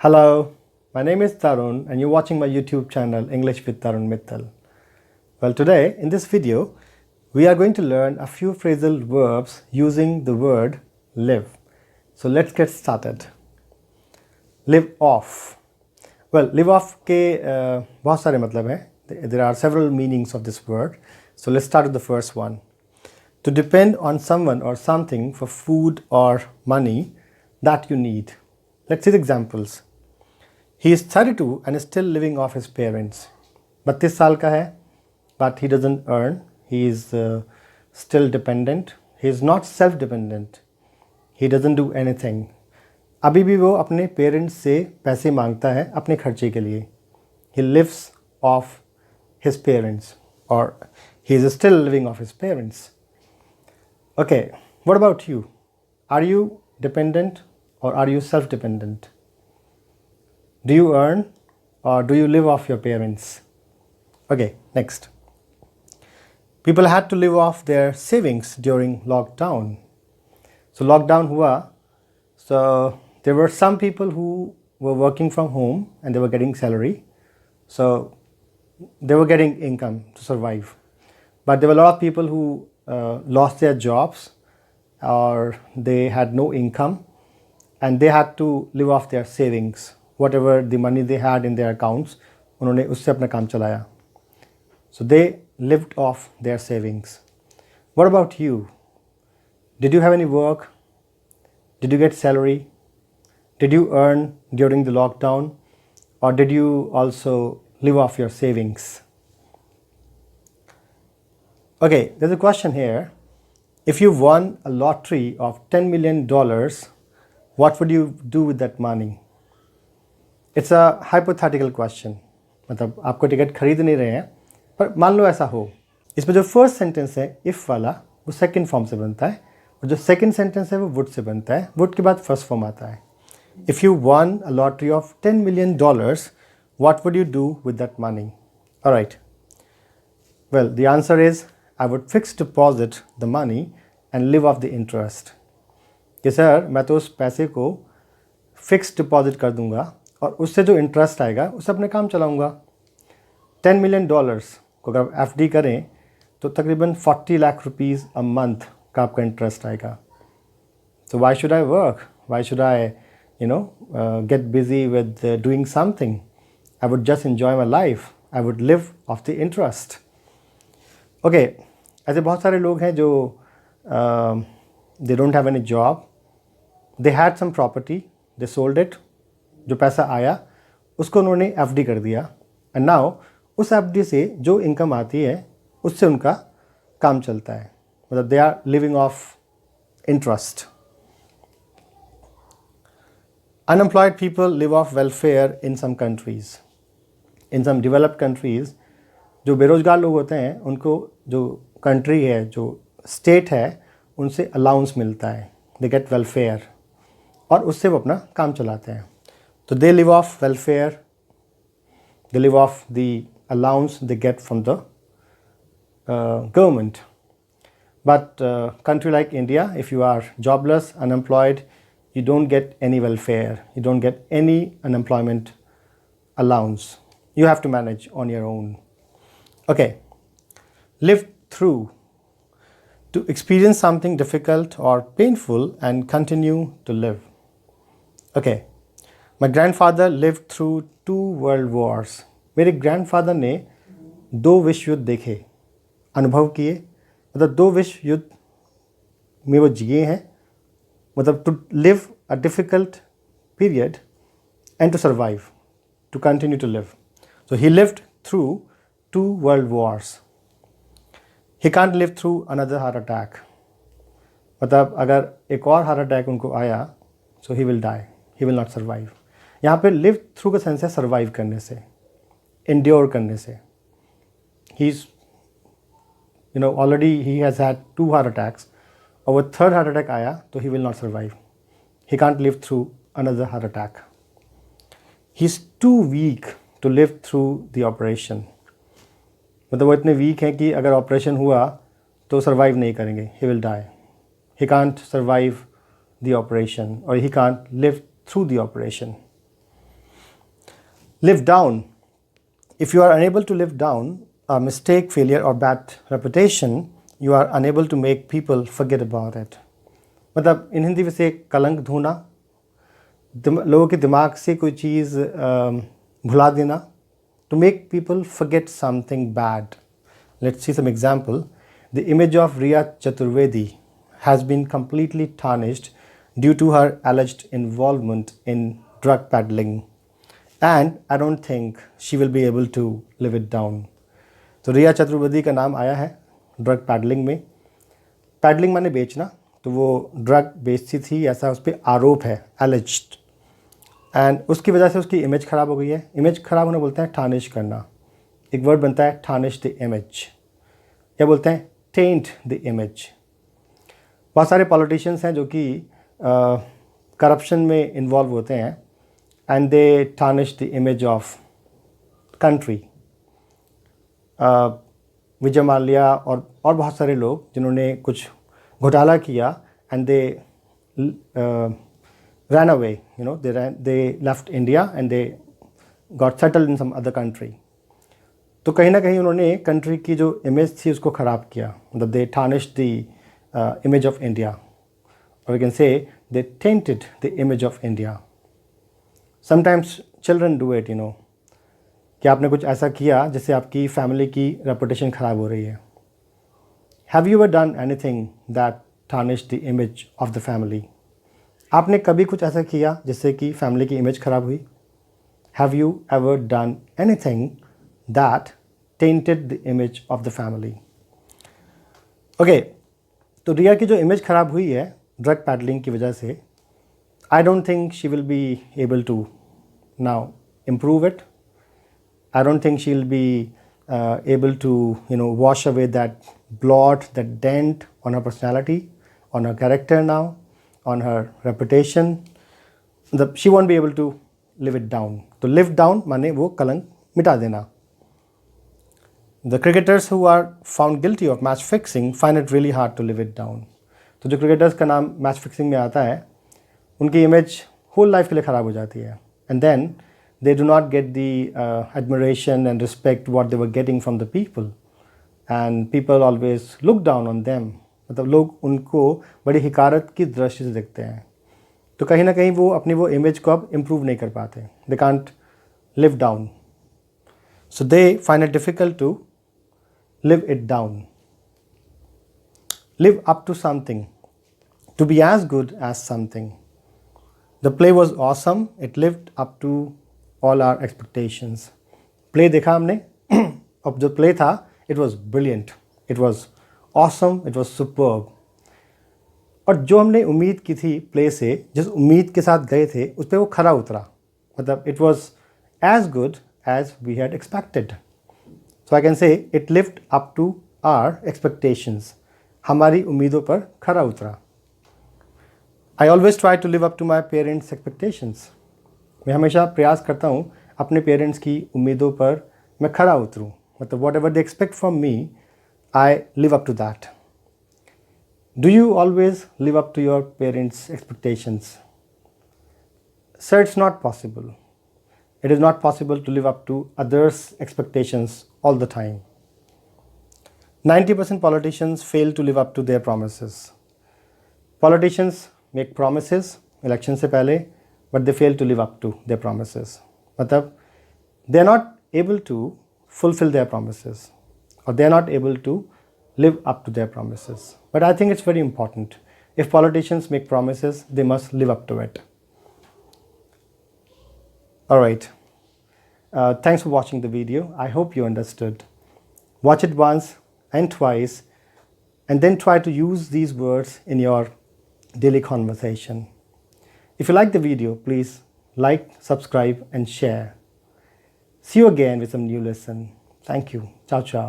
Hello, my name is Tarun and you're watching my YouTube channel English with Tarun Mittal. Well, today in this video, we are going to learn a few phrasal verbs using the word live. So let's get started. Live off. Well, live off के बहुत सारे मतलब हैं. There are several meanings of this word. So let's start with the first one. To depend on someone or something for food or money that you need. Let's see the examples. He is 32 and is still living off his parents. 32 साल का है, but he doesn't earn. He is still dependent. He is not self-dependent. He doesn't do anything. अभी भी वो अपने parents से पैसे मांगता है अपने खर्चे के लिए. He lives off his parents, or he is still living off his parents. Okay, what about you? Are you dependent or are you self-dependent? Do you earn or do you live off your parents? Okay, next. People had to live off their savings during lockdown. So lockdown hua, so there were some people who were working from home and they were getting salary. So they were getting income to survive. But there were a lot of people who lost their jobs or they had no income and they had to live off their savings. Whatever the money they had in their accounts, उन्होंने उससे अपना काम चलाया. So they lived off their savings. What about you? Did you have any work? Did you get salary? Did you earn during the lockdown? Or did you also live off your savings? Okay, there's a question here. If you won a lottery of $10 million, what would you do with that money? It's a hypothetical question. मतलब आपको ticket खरीद नहीं रहे हैं, पर मान लो ऐसा हो. इसमें जो फर्स्ट सेंटेंस है इफ़ वाला, वो सेकंड फॉर्म से बनता है, और जो सेकंड सेंटेंस है वो वुड से बनता है. वुड के बाद फर्स्ट फॉर्म आता है. If you one a lottery of $10 million, what would you do with that money? All right. Well, the answer is I would fixed deposit the money and live off the interest. कि sir मैं तो उस पैसे को fix deposit कर दूंगा और उससे जो इंटरेस्ट आएगा उससे अपने काम चलाऊंगा. $10 million को अगर आप FD करें तो तकरीबन 40 लाख रुपीज़ अ मंथ का आपका इंटरेस्ट आएगा. So why should I work? Why should I, get busy with doing something? I would just enjoy my life. I would live off the interest. Okay, ऐसे बहुत सारे लोग हैं जो they don't have any job. They had some property. They sold it. जो पैसा आया उसको उन्होंने FD कर दिया. एंड नाउ उस FD से जो इनकम आती है उससे उनका काम चलता है. मतलब they are living off interest. Unemployed people live off welfare in some countries. In some developed countries, जो बेरोजगार लोग होते हैं उनको जो कंट्री है, जो स्टेट है, उनसे अलाउंस मिलता है. दे गेट वेलफेयर और उससे वो अपना काम चलाते हैं. तो they live off welfare, they live off the allowance they get from the government. But country like India, if you are jobless, unemployed, you don't get any welfare, you don't get any unemployment allowance. You have to manage on your own. Okay, live through. To experience something difficult or painful and continue to live. Okay. My grandfather lived through 2 world wars. मेरे grandfather ने 2 विश्व युद्ध देखे, अनुभव किए. मतलब 2 विश्व युद्ध में वो जिए हैं. मतलब to live a difficult period and to survive, to continue to live. So he lived through 2 world wars. He can't live through another heart attack. मतलब अगर एक और हार्ट अटैक उनको आया, so he will die, he will not survive. यहाँ पे live through का sense है सर्वाइव करने से, इंड्योर करने से. He is already he has had 2 heart attacks और वो 3rd हार्ट अटैक आया तो he will not survive. He can't live through another heart attack. He is too weak to live through the operation. मतलब वो इतने week हैं कि अगर ऑपरेशन हुआ तो सर्वाइव नहीं करेंगे, he will die. He can't survive the operation और he can't live through the operation. Live down. If you are unable to live down a mistake, failure or bad reputation, you are unable to make people forget about it. मतलब इन हिंदी में से कलंक धोना, लोगों के दिमाग से कोई चीज़ भुला देना, to make people forget something bad. Let's see some example. The image of Riya Chaturvedi has been completely tarnished due to her alleged involvement in drug peddling. And I don't think she will be able to live it down. तो रिया चतुर्वेदी का नाम आया है drug paddling में. Paddling माने बेचना, तो वो ड्रग बेचती थी ऐसा उस पर आरोप है, एलिज्ड. एंड उसकी वजह से उसकी इमेज ख़राब हो गई है. इमेज ख़राब होना बोलते हैं टार्निश करना. एक वर्ड बनता है टार्निश द इमेज, या बोलते हैं टेंट द इमेज. बहुत सारे पॉलिटिशियंस हैं जो कि करप्शन में इन्वॉल्व होते हैं and they tarnish the image of country. Vijay Mallya और बहुत सारे लोग जिन्होंने कुछ घोटाला किया and they ran away, they left India and they got settled in some other country. तो कहीं ना कहीं उन्होंने कंट्री की जो इमेज थी उसको ख़राब किया. मतलब they tarnished the image of India, or we can say they tainted the image of India. Sometimes children do it, कि आपने कुछ ऐसा किया जिससे आपकी फैमिली की रेपुटेशन ख़राब हो रही है. Have you ever done anything that tarnished the image of the family? आपने कभी कुछ ऐसा किया जिससे कि फैमिली की इमेज ख़राब हुई? Have you ever done anything that tainted the image of the family? Okay, तो रिया की जो इमेज ख़राब हुई है ड्रग पैडलिंग की वजह से, I don't think she will be able to now improve it. I don't think she'll be able to wash away that blot, that dent on her personality, on her character now, on her reputation. She won't be able to live it down. तो live down माने वो कलंक मिटा देना. The cricketers who are found guilty of match fixing find it really hard to live it down. तो जो cricketers का नाम मैच फिक्सिंग में आता है उनकी इमेज होल लाइफ के लिए ख़राब हो जाती है. And then they do not get the admiration and respect what they were getting from the people, and people always look down on them. मतलब लोग उनको बड़ी हिकारत की दृष्टि से देखते हैं. तो कहीं ना कहीं वो अपनी वो इमेज को अब इम्प्रूव नहीं कर पाते. They can't live down, so they find it difficult to live it down. Live up to something, to be as good as something. The play was awesome, it lived up to all our expectations. Play देखा हमने, अब जो play था it was brilliant, it was awesome, it was superb. और जो हमने उम्मीद की थी प्ले से, जिस उम्मीद के साथ गए थे उस पर वो खरा उतरा. मतलब it was as good as we had expected. So I can say it lived up to our expectations. हमारी उम्मीदों पर खरा उतरा. I always try to live up to my parents expectations. मैं हमेशा प्रयास करता हूँ अपने पेरेंट्स की उम्मीदों पर मैं खरा उतरूँ. मतलब what ever they expect from me, I live up to that. Do you always live up to your parents' expectations? Sir, it's not possible. It is not possible to live up to others' expectations all the time. 90% politicians fail to live up to their promises. Politicians make promises election से पहले, but they fail to live up to their promises. मतलब they are not able to fulfill their promises, or they are not able to live up to their promises. But I think it's very important. If politicians make promises, they must live up to it. All right. Thanks for watching the video. I hope you understood. Watch it once and twice, and then try to use these words in your daily conversation. If you like the video, please like, subscribe, and share. See you again with some new lesson. Thank you. Ciao, ciao.